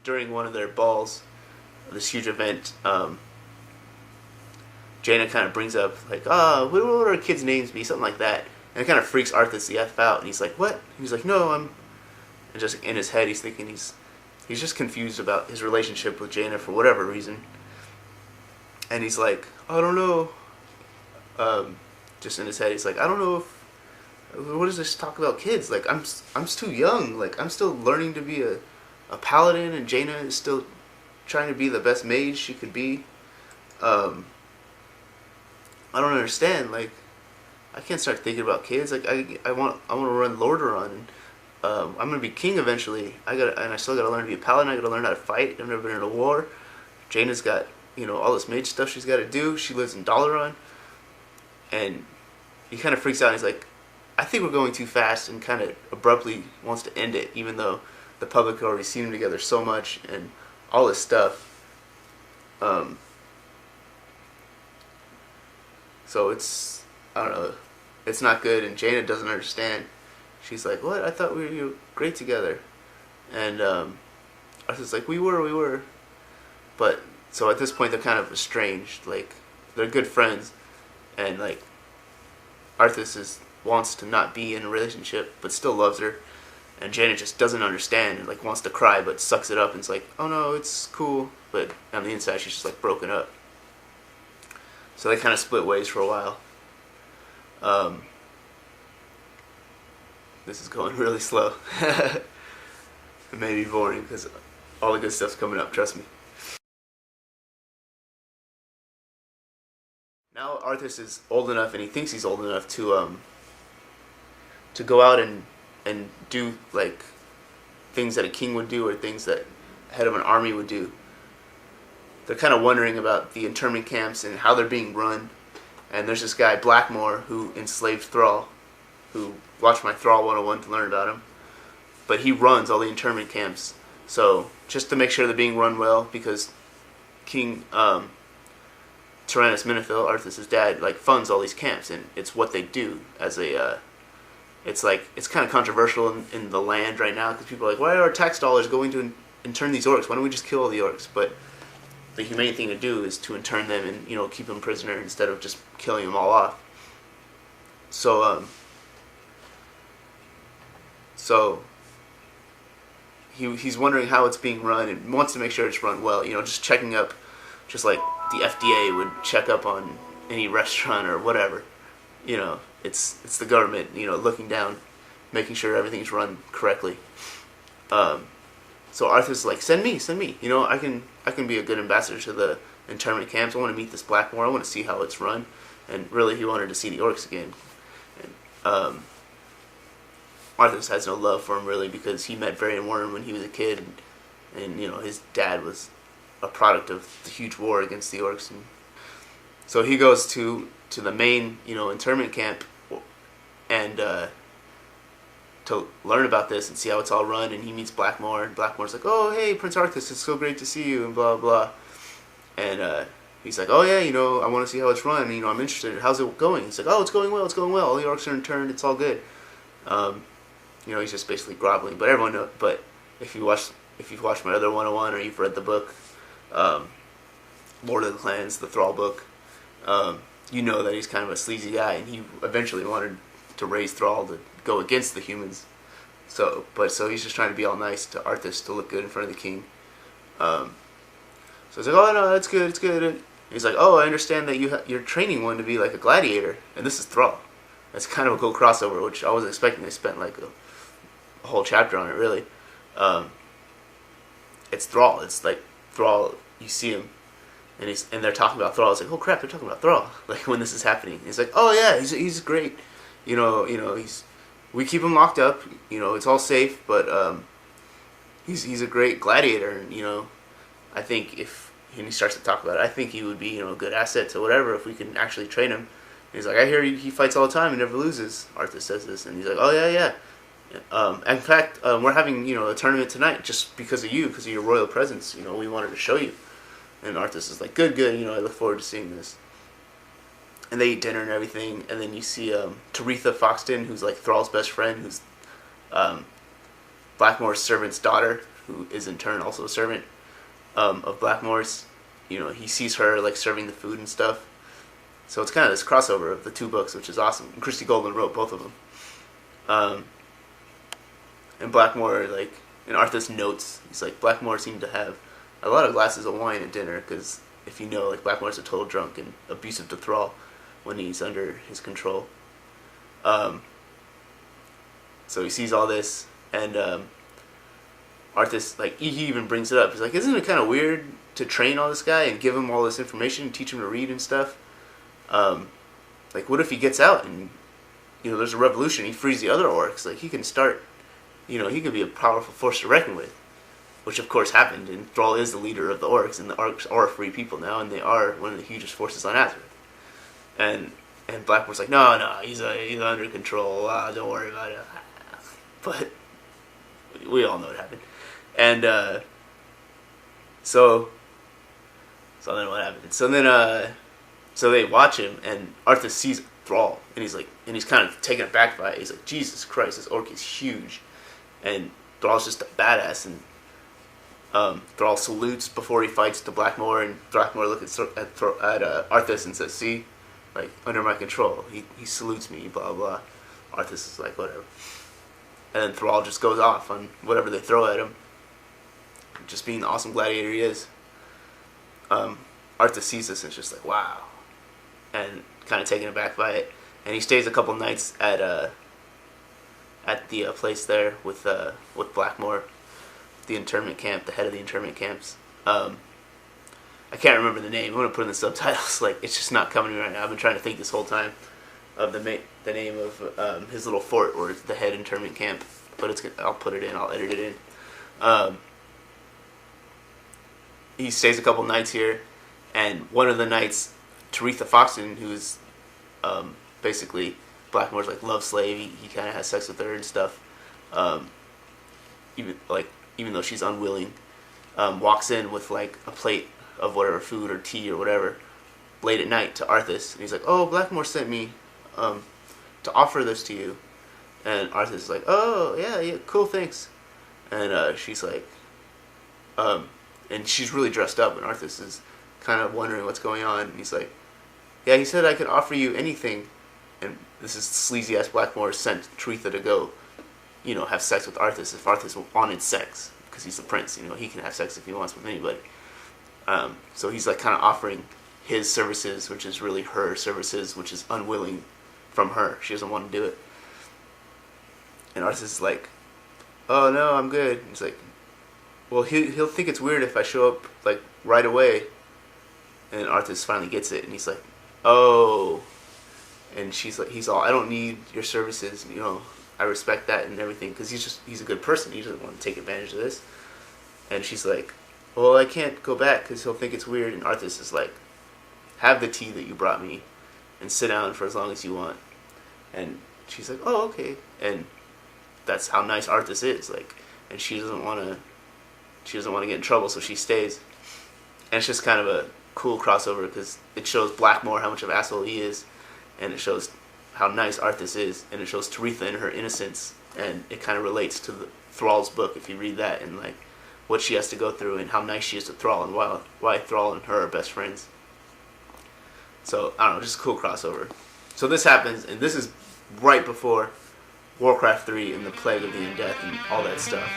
during one of their balls, this huge event, Jaina kind of brings up, like, what would our kids' names be? Something like that. And it kind of freaks Arthas the F out. And he's like, what? He's like, no, I'm... And just in his head, he's thinking he's just confused about his relationship with Jaina for whatever reason. And he's like, I don't know. Just in his head, he's like, I don't know if... What does this talk about kids? Like, I'm too young. Like, I'm still learning to be a paladin, and Jaina is still trying to be the best mage she could be. I don't understand. Like, I can't start thinking about kids. Like, I want to run Lordaeron, and I'm gonna be king eventually. I still gotta learn to be a paladin. I gotta learn how to fight. I've never been in a war. Jaina's got all this mage stuff she's got to do. She lives in Dalaran, and he kind of freaks out. And he's like, I think we're going too fast, and kind of abruptly wants to end it, even though the public already seen them together so much and all this stuff. So it's, I don't know, it's not good, and Jaina doesn't understand. She's like, what? I thought we were great together. And Arthur's like, we were. But, so at this point, they're kind of estranged. Like, they're good friends, and, like, Arthas wants to not be in a relationship, but still loves her. And Jaina just doesn't understand and, like, wants to cry, but sucks it up and is like, oh no, it's cool. But on the inside, she's just, like, broken up. So they kind of split ways for a while. This is going really slow. It may be boring because all the good stuff's coming up, trust me. Now Arthas is old enough, and he thinks he's old enough to go out and do, like, things that a king would do, or things that a head of an army would do. They're kind of wondering about the internment camps and how they're being run. And there's this guy, Blackmore, who enslaved Thrall, who watched my Thrall 101 to learn about him. But he runs all the internment camps. So, just to make sure they're being run well, because King Tyrannus Menethil, Arthas' dad, like, funds all these camps, and it's what they do as a... it's kind of controversial in the land right now, because people are like, why are our tax dollars going to intern these orcs? Why don't we just kill all the orcs? But the humane thing to do is to intern them and, keep them prisoner instead of just killing them all off. So he's wondering how it's being run and wants to make sure it's run well. Just checking up, just like the FDA would check up on any restaurant or whatever. It's the government, looking down, making sure everything's run correctly. So Arthur's like, send me. I can be a good ambassador to the internment camps. I want to meet this Blackmore. I want to see how it's run. And really, he wanted to see the orcs again. And Arthas has no love for him, really, because he met Varian Worm when he was a kid, and his dad was a product of the huge war against the orcs. And so he goes to the main, internment camp, and to learn about this and see how it's all run, and he meets Blackmore, and Blackmore's like, oh, hey, Prince Arthas, it's so great to see you, and blah, blah. And he's like, oh, yeah, I want to see how it's run, I'm interested. How's it going? He's like, oh, it's going well. All the orcs are interned, it's all good. He's just basically groveling, but everyone knows. But if you've watched my other 101, or you've read the book, Lord of the Clans, the Thrall book, you know that he's kind of a sleazy guy, and he eventually wanted to raise Thrall to go against the humans. So he's just trying to be all nice to Arthas to look good in front of the king. So he's like, oh no, it's good. And he's like, oh, I understand that you're training one to be like a gladiator, and this is Thrall. That's kind of a cool crossover, which I wasn't expecting. They spent like a whole chapter on it, really. It's Thrall. It's like Thrall. You see him, and they're talking about Thrall. It's like, oh crap, they're talking about Thrall. Like when this is happening, he's like, oh yeah, he's great. We keep him locked up. It's all safe, but he's a great gladiator, and I think and he starts to talk about it, I think he would be a good asset to whatever if we can actually train him. And he's like, I hear he fights all the time and never loses. Arthas says this, and he's like, oh yeah. In fact, we're having a tournament tonight just because of you, because of your royal presence. We wanted to show you. And Arthas is like, good. I look forward to seeing this. And they eat dinner and everything, and then you see Taretha Foxton, who's like Thrall's best friend, who's Blackmore's servant's daughter, who is in turn also a servant of Blackmore's. You know, he sees her like serving the food and stuff. So it's kind of this crossover of the two books, which is awesome. And Christy Golden wrote both of them. And Blackmore, like, in Arthas notes, he's like, Blackmore seemed to have a lot of glasses of wine at dinner, because if you know, like, Blackmore's a total drunk and abusive to Thrall when he's under his control. So he sees all this, and Arthas, like, he even brings it up. He's like, isn't it kind of weird to train all this guy and give him all this information and teach him to read and stuff? Like, what if he gets out and, you know, there's a revolution, he frees the other orcs? Like, he can start, you know, he could be a powerful force to reckon with. Which, of course, happened, and Thrall is the leader of the orcs, and the orcs are free people now, and they are one of the hugest forces on Azeroth. And Blackmore's like, no, he's under control, don't worry about it. But we all know what happened. And so then what happened? So they watch him, and Arthas sees Thrall, and he's kind of taken aback by it. He's like, Jesus Christ, this orc is huge. And Thrall's just a badass, and Thrall salutes before he fights to Blackmore, and Blackmore looks at Arthas and says, see, like, under my control. He salutes me, blah, blah. Arthas is like, whatever. And then Thrall just goes off on whatever they throw at him, just being the awesome gladiator he is. Arthas sees this and is just like, wow, and kind of taken aback by it. And he stays a couple nights at the place there with Blackmore, the internment camp, the head of the internment camps. I can't remember the name. I'm gonna put in the subtitles. Like, it's just not coming to me right now. I've been trying to think this whole time of the name of his little fort, or the head internment camp. But I'll put it in. I'll edit it in. He stays a couple nights here, and one of the nights, Taretha Foxton, who is basically Blackmore's like love slave. He kind of has sex with her and stuff. Even though she's unwilling, walks in with like a plate of whatever food or tea or whatever late at night to Arthas, and he's like, "Oh, Blackmore sent me to offer this to you." And Arthas is like, "Oh, yeah, cool, thanks." And she's like, and she's really dressed up, and Arthas is kind of wondering what's going on. And he's like, "Yeah, he said I could offer you anything." And this is sleazy ass Blackmore sent Taretha to go, you know, have sex with Arthas if Arthas wanted sex, because he's the prince. You know, he can have sex if he wants with anybody. So he's like kind of offering his services, which is really her services, which is unwilling from her. She doesn't want to do it. And Arthas is like, "Oh no, I'm good." And he's like, "Well, he'll think it's weird if I show up like right away." And Arthas finally gets it, and he's like, "Oh." And she's like, he's all, "I don't need your services, you know, I respect that and everything," because he's a good person. He doesn't want to take advantage of this. And she's like, "Well, I can't go back because he'll think it's weird." And Arthas is like, "Have the tea that you brought me and sit down for as long as you want." And she's like, "Oh, okay." And that's how nice Arthas is. Like, and she doesn't want to get in trouble, so she stays. And it's just kind of a cool crossover because it shows Blackmore how much of an asshole he is, and it shows how nice Arthas is, and it shows Taretha in her innocence, and it kind of relates to the Thrall's book if you read that, and like what she has to go through and how nice she is to Thrall, and why Thrall and her are best friends. So I don't know, just a cool crossover. So this happens, and this is right before Warcraft 3 and the Plague of the Undeath and all that stuff.